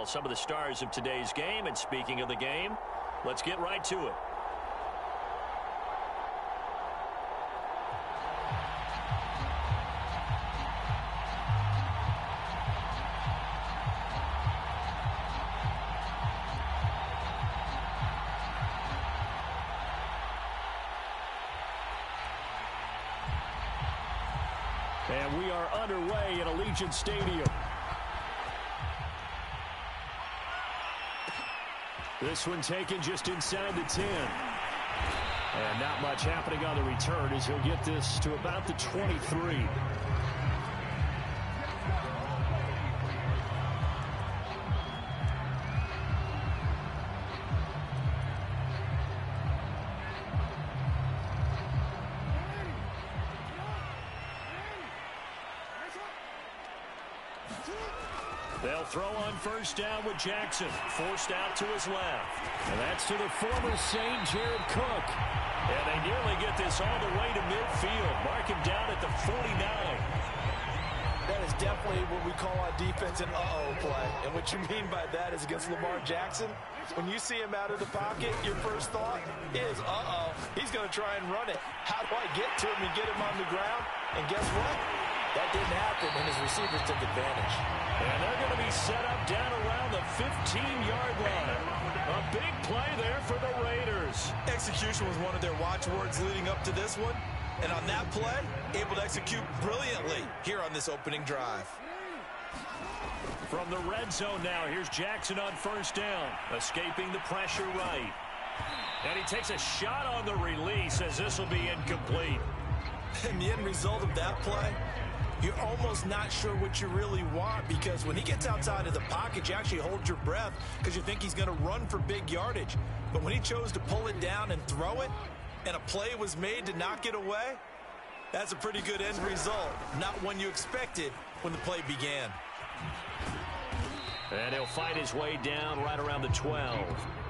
some of the stars of today's game. And speaking of the game, let's get right to it. And we are underway at Allegiant Stadium. This one taken just inside the 10. And not much happening on the return as he'll get this to about the 23. They'll throw on first down with Jackson, forced out to his left. And that's to the former Saint, Jared Cook. And they nearly get this all the way to midfield. Mark him down at the 49. That is definitely what we call a defense an uh-oh play. And what you mean by that is against Lamar Jackson, when you see him out of the pocket, your first thought is, uh-oh, he's going to try and run it. How do I get to him and get him on the ground? And guess what? That didn't happen, and his receivers took advantage. And they're going to be set up down around the 15-yard line. A big play there for the Raiders. Execution was one of their watchwords leading up to this one. And on that play, able to execute brilliantly here on this opening drive. From the red zone now, here's Jackson on first down, escaping the pressure right. And he takes a shot on the release as this will be incomplete. And the end result of that play, you're almost not sure what you really want, because when he gets outside of the pocket, you actually hold your breath because you think he's going to run for big yardage. But when he chose to pull it down and throw it, and a play was made to knock it away, that's a pretty good end result. Not one you expected when the play began. And he'll fight his way down right around the 12.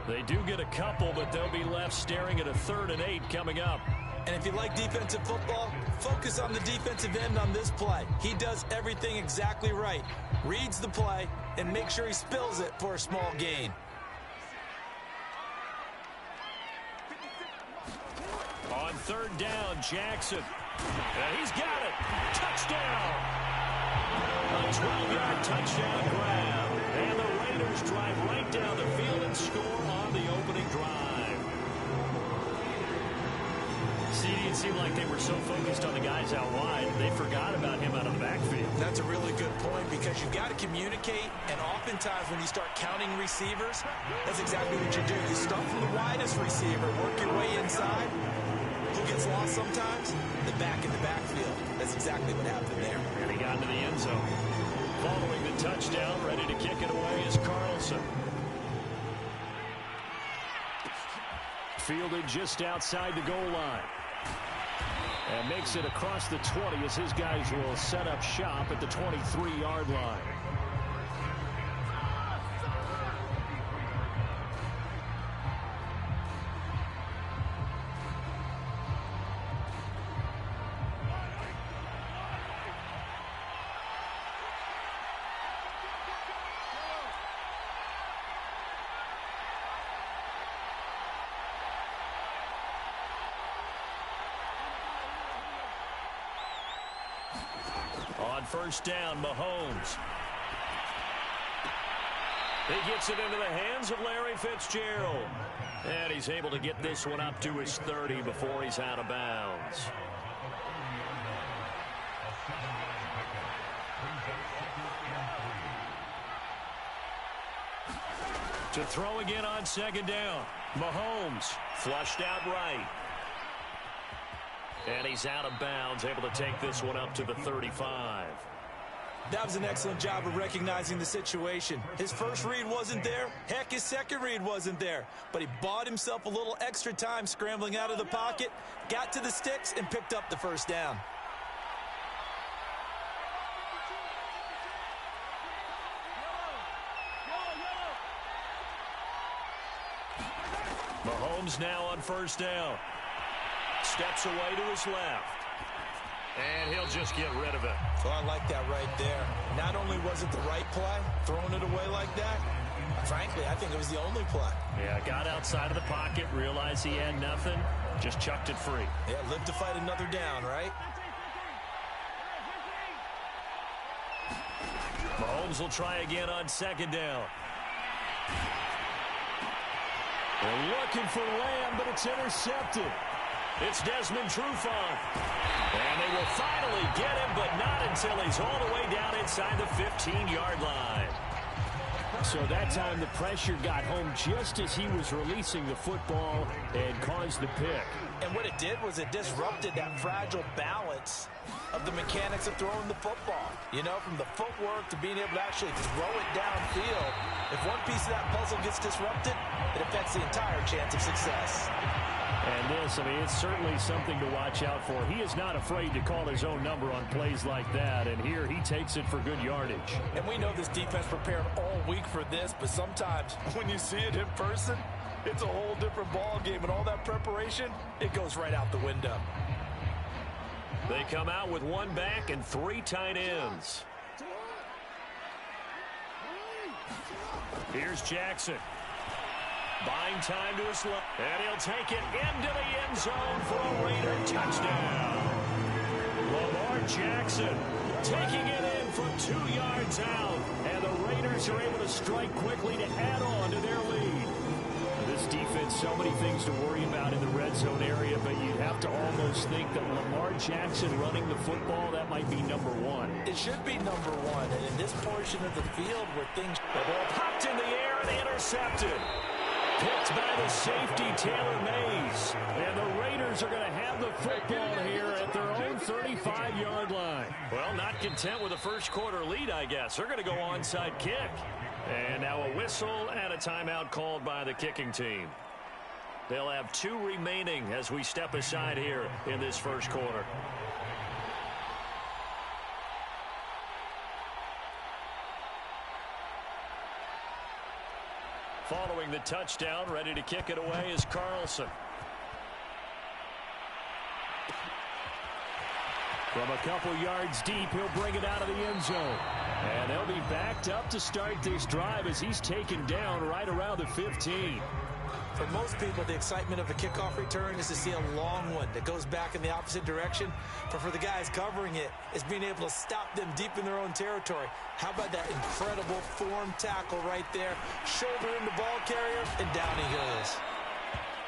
They do get a couple, but they'll be left staring at a 3rd and 8 coming up. And if you like defensive football, focus on the defensive end on this play. He does everything exactly right. Reads the play and makes sure he spills it for a small gain. On 3rd down, Jackson. And he's got it. Touchdown. A 12-yard touchdown grab. And the Raiders drive right down the field and score on the opening drive. See, it seemed like they were so focused on the guys out wide, they forgot about him out of the backfield. That's a really good point, because you've got to communicate, and oftentimes when you start counting receivers, that's exactly what you do. You start from the widest receiver, work your way inside. Who gets lost sometimes? The back in the backfield. That's exactly what happened there. And he got into the end zone. Following the touchdown, ready to kick it away is Carlson. Fielded just outside the goal line. And makes it across the 20 as his guys will set up shop at the 23-yard line. On first down, Mahomes. He gets it into the hands of Larry Fitzgerald. And he's able to get this one up to his 30 before he's out of bounds. To throw again on 2nd down. Mahomes flushed out right. And he's out of bounds, able to take this one up to the 35. That was an excellent job of recognizing the situation. His first read wasn't there. Heck, his second read wasn't there. But he bought himself a little extra time scrambling out of the pocket, got to the sticks, and picked up the first down. Mahomes now on first down. Steps away to his left. And he'll just get rid of it. So I like that right there. Not only was it the right play, throwing it away like that, think it was the only play. Yeah, got outside of the pocket, realized he had nothing, just chucked it free. Yeah, live to fight another down, right? Mahomes will try again on second down. They're looking for Lamb, but it's intercepted. It's Desmond Trufant. And they will finally get him, but not until he's all the way down inside the 15-yard line. So that time the pressure got home just as he was releasing the football and caused the pick. And what it did was it disrupted that fragile balance of the mechanics of throwing the football. You know, from the footwork to being able to actually throw it downfield. If one piece of that puzzle gets disrupted, it affects the entire chance of success. And this, I mean, it's certainly something to watch out for. He is not afraid to call his own number on plays like that, and here he takes it for good yardage. And we know this defense prepared all week for this, but sometimes when you see it in person, it's a whole different ball game, and all that preparation, it goes right out the window. They come out with one back and three tight ends. Here's Jackson. Buying time to his left. And he'll take it into the end zone for a Raider touchdown. Lamar Jackson taking it in from 2 yards out. And the Raiders are able to strike quickly to add on to their lead. This defense, so many things to worry about in the red zone area, but you'd have to almost think that Lamar Jackson running the football, that might be number one. It should be number one. And in this portion of the field where things... The ball popped in the air and intercepted. Picked by the safety, Taylor Mays. And the Raiders are going to have the football here at their own 35-yard line. Well, not content with a first quarter lead, I guess. They're going to go onside kick. And now a whistle and a timeout called by the kicking team. They'll have 2 remaining as we step aside here in this first quarter. Following the touchdown, ready to kick it away is Carlson. From a couple yards deep, he'll bring it out of the end zone. And they'll be backed up to start this drive as he's taken down right around the 15. For most people, the excitement of a kickoff return is to see a long one that goes back in the opposite direction. But for the guys covering it, it's being able to stop them deep in their own territory. How about that incredible form tackle right there? Shoulder in the ball carrier, and down he goes.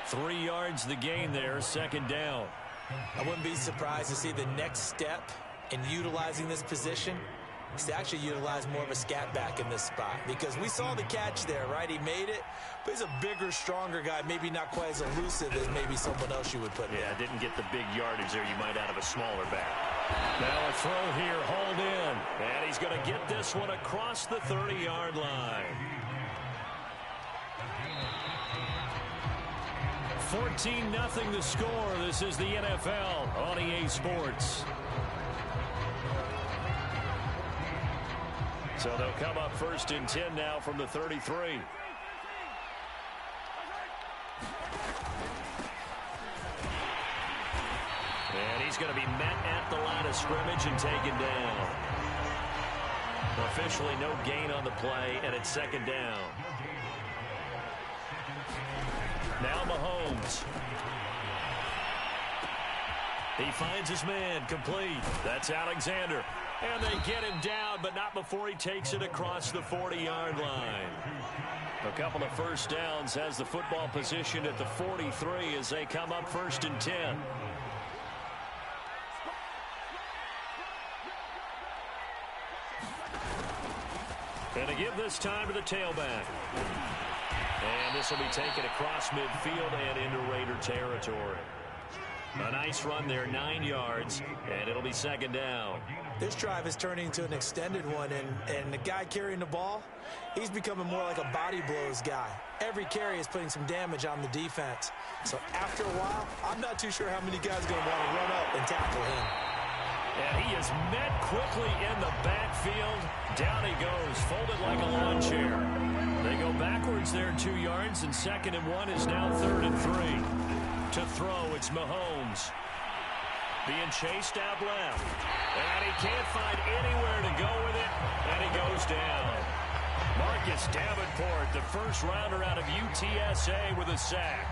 3 yards the gain there, second down. I wouldn't be surprised to see the next step in utilizing this position is to actually utilize more of a scat back in this spot, because we saw the catch there, right? He made it, but he's a bigger, stronger guy, maybe not quite as elusive as maybe someone else you would put in. Yeah, didn't get the big yardage there you might out of a smaller back. Now a throw here, hauled in, and he's going to get this one across the 30-yard line. 14-0 the score. This is the NFL on EA Sports. So they'll come up first and 10 now from the 33. And he's going to be met at the line of scrimmage and taken down. Officially no gain on the play, and it's second down. Now Mahomes. He finds his man, complete. That's Alexander. And they get him down, but not before he takes it across the 40-yard line. A couple of first downs, has the football positioned at the 43 as they come up first and 10. And to give this time to the tailback. And this will be taken across midfield and into Raider territory. A nice run there, 9 yards, and it'll be second down. This drive is turning into an extended one, and the guy carrying the ball, he's becoming more like a body blows guy. Every carry is putting some damage on the defense. So after a while, I'm not too sure how many guys are going to want to run up and tackle him. And he is met quickly in the backfield. Down he goes, folded like a lawn chair. They go backwards there 2 yards, and second and 1 is now third and 3. To throw, it's Mahomes. Being chased out left. And he can't find anywhere to go with it, and he goes down. Mark Marcus Davenport, the first rounder out of UTSA, with a sack.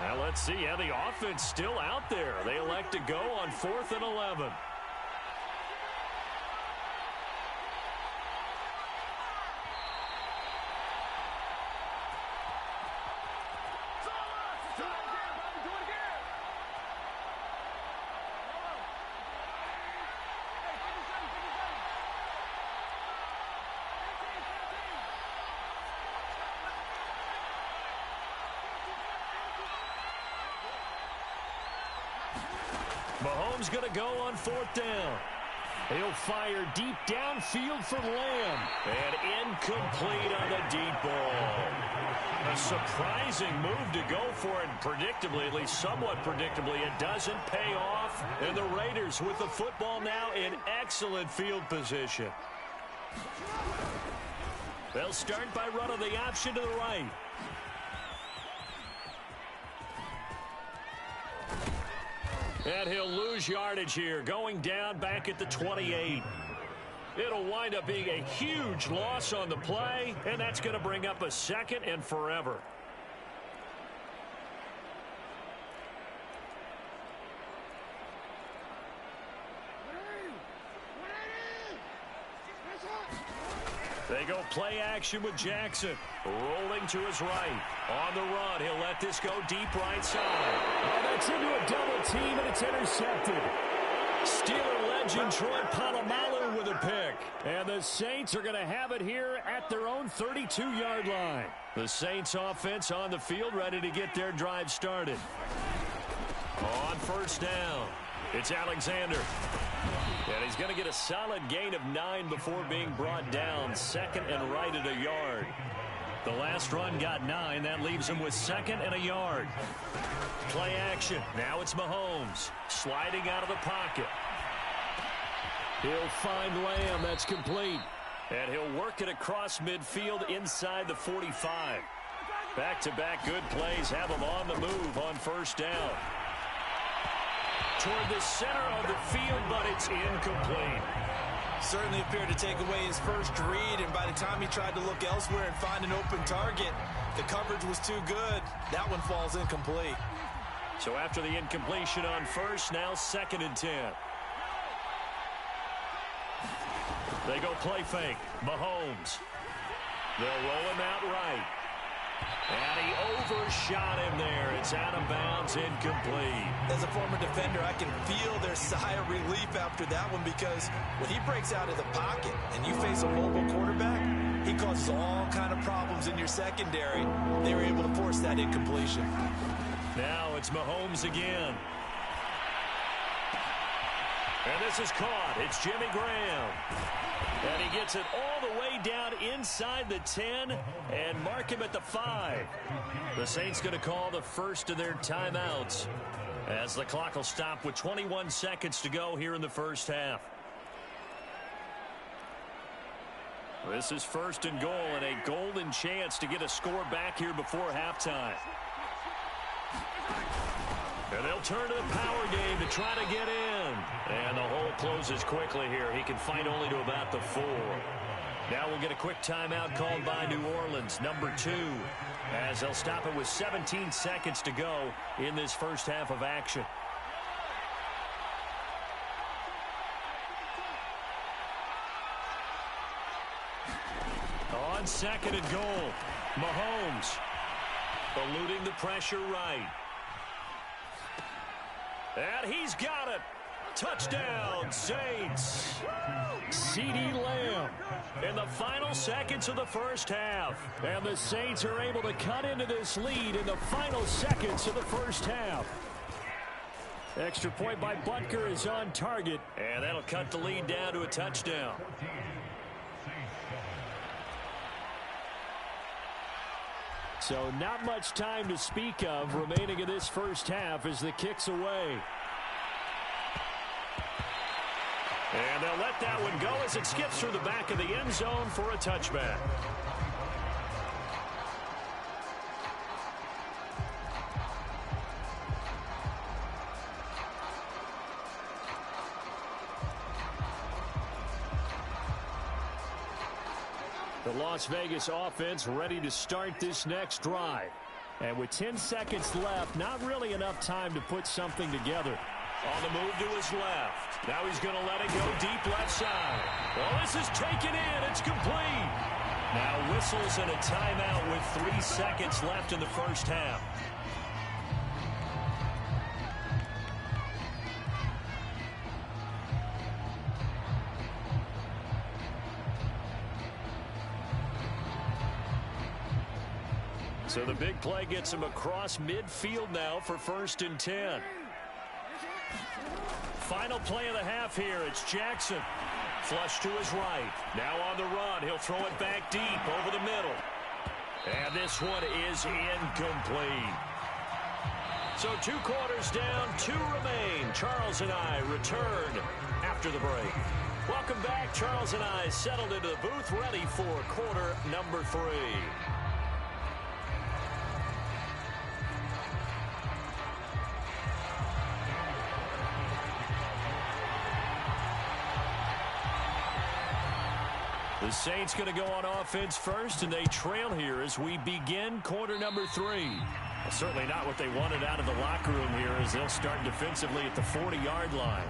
Now let's see how the offense still out there. They elect to go on 4th and 11. Mahomes going to go on 4th down. He'll fire deep downfield for Lamb. And incomplete on the deep ball. A surprising move to go for it. Predictably, at least somewhat predictably, it doesn't pay off. And the Raiders with the football now in excellent field position. They'll start by running the option to the right. And he'll lose yardage here, going down back at the 28. It'll wind up being a huge loss on the play, and that's going to bring up a 2nd and forever. They go play action with Jackson. Rolling to his right. On the run, he'll let this go deep right side. Oh, that's into a double team, and it's intercepted. Steeler legend Troy Polamalu with a pick. And the Saints are going to have it here at their own 32-yard line. The Saints offense on the field, ready to get their drive started. On 1st down, it's Alexander. And he's going to get a solid gain of 9 before being brought down. 2nd and right at a yard. The last run got 9. That leaves him with 2nd and a yard. Play action. Now it's Mahomes. Sliding out of the pocket. He'll find Lamb. That's complete. And he'll work it across midfield inside the 45. Back-to-back good plays have him on the move on 1st down. Toward the center of the field, but it's incomplete. Certainly appeared to take away his first read, and by the time he tried to look elsewhere and find an open target, the coverage was too good. That one falls incomplete. So after the incompletion on 1st, now 2nd and 10. They go play fake. Mahomes. They'll roll him out right. And he overshot him there. It's out of bounds, incomplete. As a former defender, I can feel their sigh of relief after that one, because when he breaks out of the pocket and you face a mobile quarterback, he causes all kind of problems in your secondary. They were able to force that incompletion. Now it's Mahomes again. And this is caught. It's Jimmy Graham. And he gets it all the way down inside the 10 and mark him at the 5. The Saints going to call the first of their timeouts as the clock will stop with 21 seconds to go here in the first half. This is 1st and goal and a golden chance to get a score back here before halftime. And they'll turn to the power game to try to get in. And the hole closes quickly here. He can fight only to about the 4. Now we'll get a quick timeout called by New Orleans, number 2, as they'll stop it with 17 seconds to go in this first half of action. On 2nd and goal, Mahomes eluding the pressure right. And he's got it. Touchdown, Saints. CeeDee Lamb in the final seconds of the first half. And the Saints are able to cut into this lead in the final seconds of the first half. Extra point by Butker is on target. And that'll cut the lead down to a touchdown. So not much time to speak of remaining in this first half as the kick's away. And they'll let that one go as it skips through the back of the end zone for a touchback. Las Vegas offense ready to start this next drive. And with 10 seconds left, not really enough time to put something together. On the move to his left. Now he's going to let it go deep left side. Well, this is taken in. It's complete. Now whistles and a timeout with 3 seconds left in the first half. So the big play gets him across midfield now for 1st and 10. Final play of the half here. It's Jackson. Flush to his right. Now on the run. He'll throw it back deep over the middle. And this one is incomplete. So 2 quarters down, 2 remain. Charles and I return after the break. Welcome back. Charles and I settled into the booth ready for quarter number 3. The Saints going to go on offense first, and they trail here as we begin quarter number 3. Well, certainly not what they wanted out of the locker room here as they'll start defensively at the 40-yard line.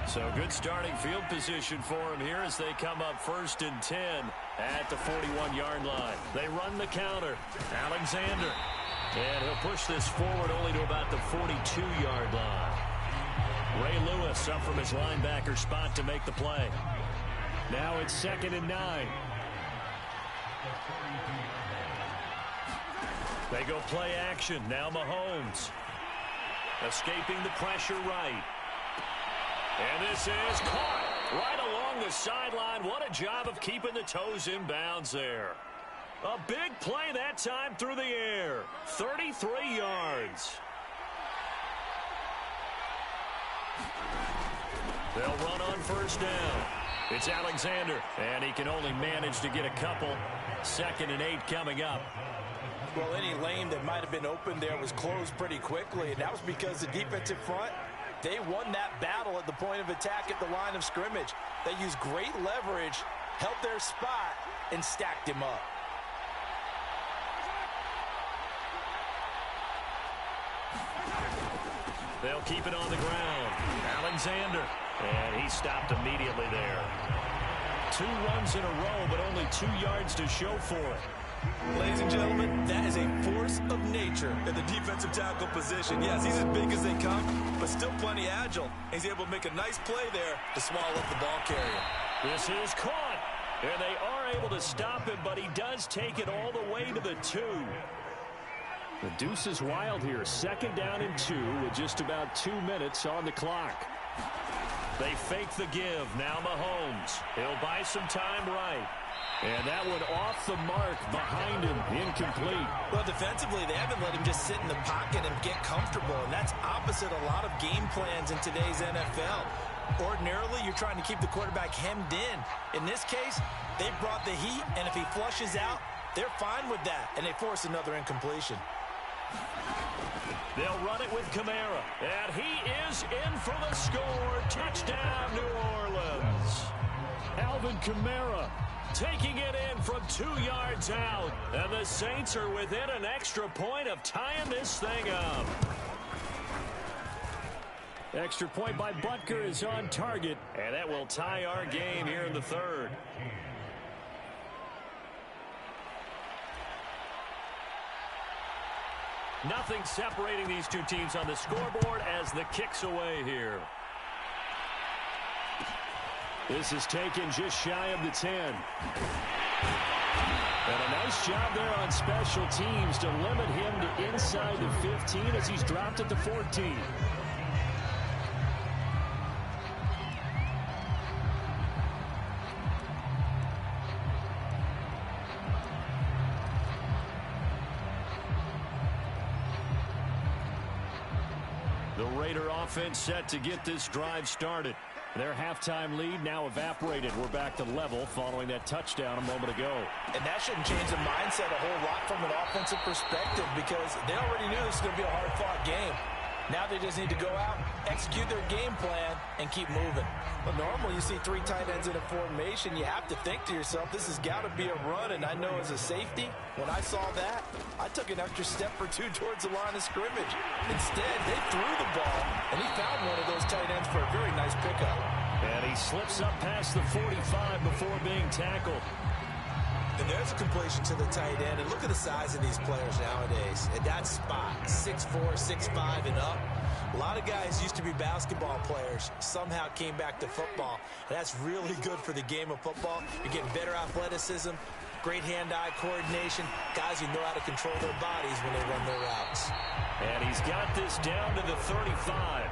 So good starting field position for him here as they come up 1st and 10 at the 41-yard line. They run the counter. Alexander. And he'll push this forward only to about the 42-yard line. Ray Lewis up from his linebacker spot to make the play. Now it's 2nd and 9. They go play action. Now Mahomes. Escaping the pressure right. And this is caught right along the sideline. What a job of keeping the toes in bounds there. A big play that time through the air. 33 yards. They'll run on 1st down. It's Alexander, and he can only manage to get a couple. 2nd and 8 coming up. Well, any lane that might have been open there was closed pretty quickly, and that was because the defensive front, they won that battle at the point of attack at the line of scrimmage. They used great leverage, held their spot, and stacked him up. They'll keep it on the ground. Alexander. And he stopped immediately there. 2 runs in a row, but only 2 yards to show for it. Ladies and gentlemen, that is a force of nature in the defensive tackle position. Yes, he's as big as they come, but still plenty agile. He's able to make a nice play there to swallow up the ball carrier. This is caught. And they are able to stop him, but he does take it all the way to the 2. The deuce is wild here. 2nd down and 2 with just about 2 minutes on the clock. They fake the give. Now Mahomes. He'll buy some time right. And that one off the mark behind him. Incomplete. Well, defensively, they haven't let him just sit in the pocket and get comfortable, and that's opposite a lot of game plans in today's NFL. Ordinarily, you're trying to keep the quarterback hemmed in. In this case, they brought the heat, and if he flushes out, they're fine with that, and they force another incompletion. They'll run it with Kamara, and he is in for the score. Touchdown, New Orleans. Alvin Kamara taking it in from 2 yards out, and the Saints are within an extra point of tying this thing up. Extra point by Butker is on target, and that will tie our game here in the 3rd. Nothing separating these two teams on the scoreboard as the kick's away here. This is taken just shy of the 10. And a nice job there on special teams to limit him to inside the 15 as he's dropped at the 14. The Raider offense set to get this drive started. Their halftime lead now evaporated. We're back to level following that touchdown a moment ago. And that shouldn't change the mindset a whole lot from an offensive perspective because they already knew this was going to be a hard-fought game. Now they just need to go out, execute their game plan, and keep moving. Well, normally you see 3 tight ends in a formation, you have to think to yourself, this has got to be a run, and I know as a safety, when I saw that, I took an extra step or 2 towards the line of scrimmage. Instead, they threw the ball, and he found one of those tight ends for a very nice pickup. And he slips up past the 45 before being tackled. And there's a completion to the tight end. And look at the size of these players nowadays. At that spot, 6'4", 6'5", and up. A lot of guys used to be basketball players, somehow came back to football. And that's really good for the game of football. You're getting better athleticism, great hand-eye coordination, guys who know how to control their bodies when they run their routes. And he's got this down to the 35.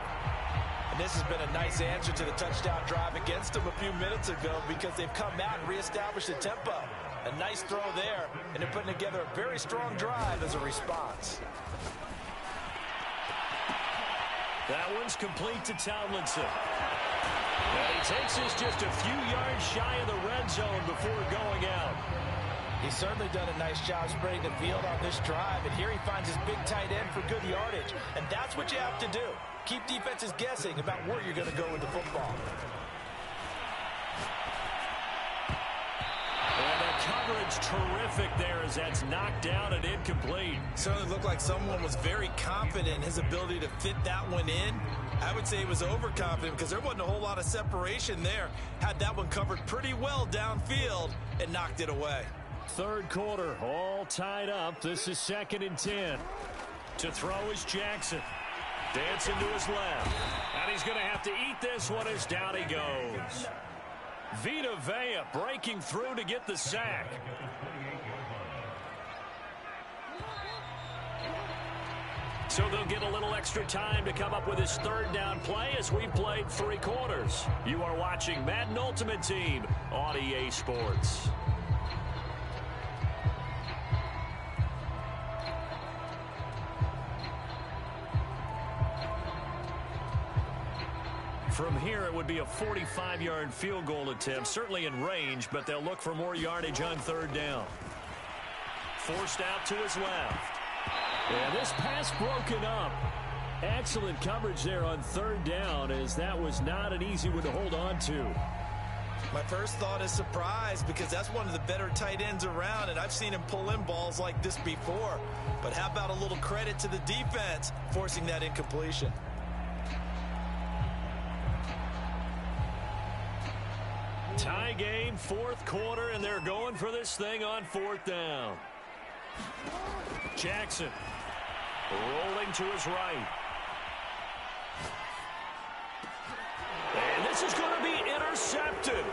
And this has been a nice answer to the touchdown drive against them a few minutes ago because they've come out and reestablished the tempo. A nice throw there, and they're putting together a very strong drive as a response. That one's complete to Tomlinson. And he takes this just a few yards shy of the red zone before going out. He's certainly done a nice job spreading the field on this drive, and here he finds his big tight end for good yardage. And that's what you have to do. Keep defenses guessing about where you're going to go with the football. And the coverage terrific there as that's knocked down and incomplete. Certainly looked like someone was very confident in his ability to fit that one in. I would say he was overconfident because there wasn't a whole lot of separation there. Had that one covered pretty well downfield and knocked it away. Third quarter, all tied up. This is 2nd and 10. To throw is Jackson. Dancing to his left. And he's going to have to eat this one as down he goes. Vita Vea breaking through to get the sack. So they'll get a little extra time to come up with his 3rd down play as we played 3 quarters. You are watching Madden Ultimate Team on EA Sports. From here, it would be a 45-yard field goal attempt, certainly in range, but they'll look for more yardage on 3rd down. Forced out to his left. And this pass broken up. Excellent coverage there on 3rd down, as that was not an easy one to hold on to. My first thought is surprise because that's one of the better tight ends around, and I've seen him pull in balls like this before. But how about a little credit to the defense forcing that incompletion? Tie game, 4th quarter, and they're going for this thing on 4th down. Jackson rolling to his right. And this is going to be intercepted.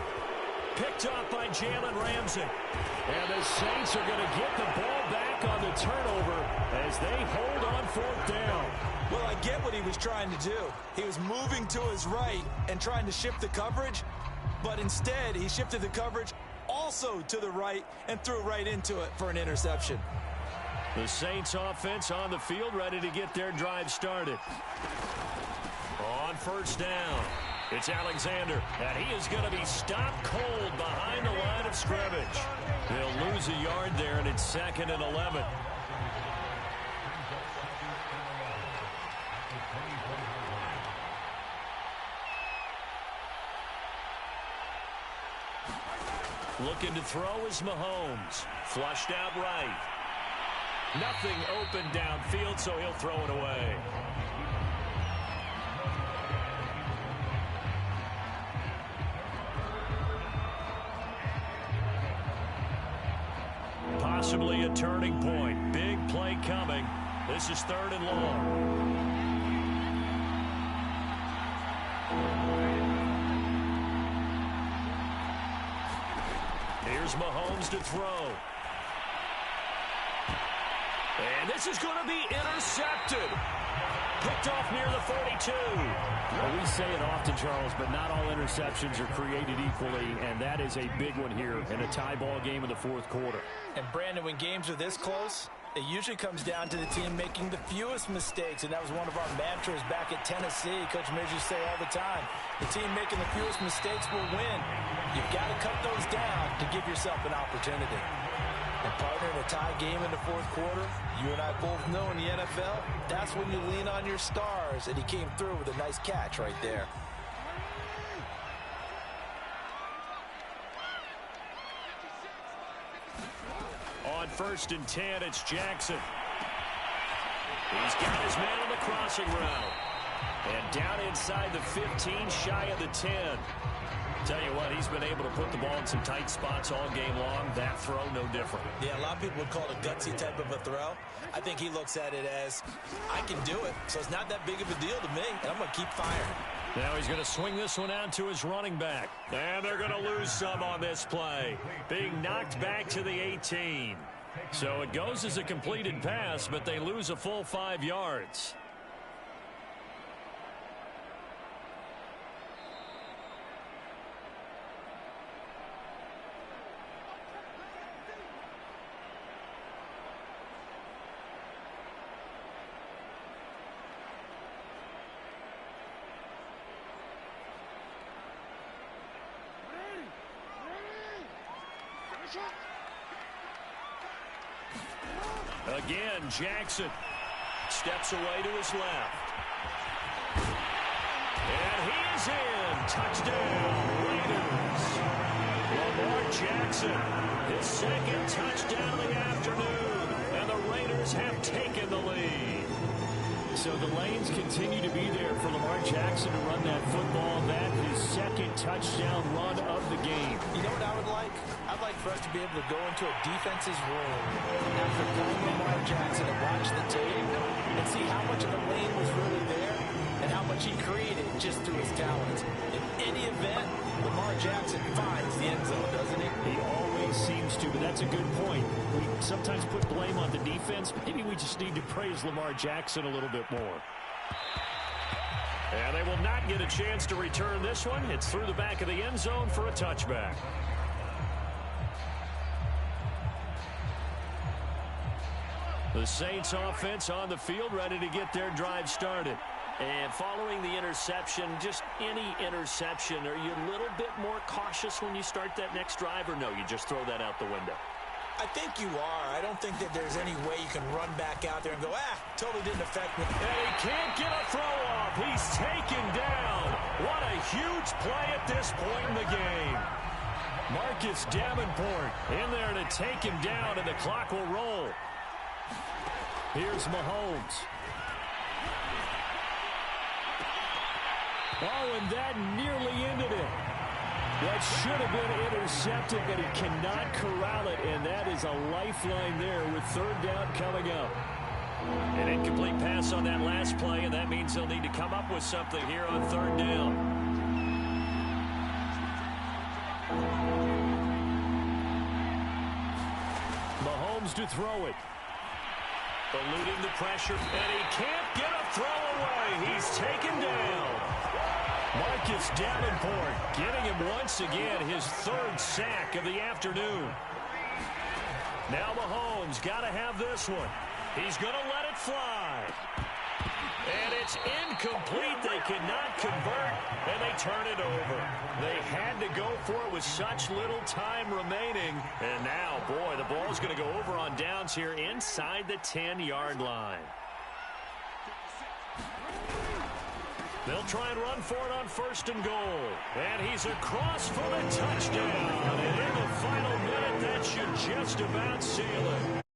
Picked up by Jalen Ramsey. And the Saints are going to get the ball back on the turnover as they hold on 4th down. Well, I get what he was trying to do. He was moving to his right and trying to shift the coverage. But instead, he shifted the coverage also to the right and threw right into it for an interception. The Saints offense on the field, ready to get their drive started. On 1st down, it's Alexander, and he is going to be stopped cold behind the line of scrimmage. They'll lose a yard there, and it's 2nd and 11. Looking to throw is Mahomes. Flushed out right. Nothing open downfield, so he'll throw it away. Possibly a turning point. Big play coming. This is 3rd and long. Here's Mahomes to throw. And this is going to be intercepted. Picked off near the 42. Well, we say it often, Charles, but not all interceptions are created equally, and that is a big one here in a tie ball game in the 4th quarter. And, Brandon, when games are this close, it usually comes down to the team making the fewest mistakes, and that was one of our mantras back at Tennessee. Coach Midge used to say all the time, the team making the fewest mistakes will win. You've got to cut those down to give yourself an opportunity. And partner, in a tie game in the fourth quarter, you and I both know in the NFL, that's when you lean on your stars, and he came through with a nice catch right there. On 1st and 10, it's Jackson. He's got his man on the crossing route. And down inside the 15, shy of the 10. Tell you what, he's been able to put the ball in some tight spots all game long. That throw, no different. Yeah, a lot of people would call it a gutsy type of a throw. I think he looks at it as, I can do it, so it's not that big of a deal to me, and I'm going to keep firing. Now he's going to swing this one out to his running back. And they're going to lose some on this play. Being knocked back to the 18. So it goes as a completed pass, but they lose a full 5 yards. Again, Jackson steps away to his left. And he's in. Touchdown, Raiders. Lamar Jackson, his second touchdown of the afternoon. And the Raiders have taken the lead. So the lanes continue to be there for Lamar Jackson to run that football. That his second touchdown run of the game. You know what I would like? I'd like for us to be able to go into a defense's room after playing Lamar Jackson and watch the tape and see how much of the lane was really there and how much he created just through his talents. In any event, Lamar Jackson finds the end zone, doesn't he? He always seems to, but that's a good point. We sometimes put blame on the defense. Maybe we just need to praise Lamar Jackson a little bit more. And they will not get a chance to return this one. It's through the back of the end zone for a touchback. The Saints offense on the field, ready to get their drive started. And following the interception, just any interception, are you a little bit more cautious when you start that next drive, or no, you just throw that out the window? I think you are. I don't think that there's any way you can run back out there and go, totally didn't affect me. And he can't get a throw off. He's taken down. What a huge play at this point in the game. Marcus Davenport in there to take him down, and the clock will roll. Here's Mahomes. Oh, and that nearly ended it. That should have been intercepted, but he cannot corral it, and that is a lifeline there with third down coming up. An incomplete pass on that last play, and that means they'll need to come up with something here on third down. Mahomes to throw it. Eluding the pressure, and he can't get a throw away. He's taken down. Marcus Davenport getting him once again his third sack of the afternoon. Now Mahomes got to have this one. He's going to let it fly. And it's incomplete. They cannot convert, and they turn it over. They had to go for it with such little time remaining. And now, boy, the ball's going to go over on downs here inside the 10-yard line. They'll try and run for it on 1st and goal. And he's across for the touchdown. And in the final minute, that should just about seal it.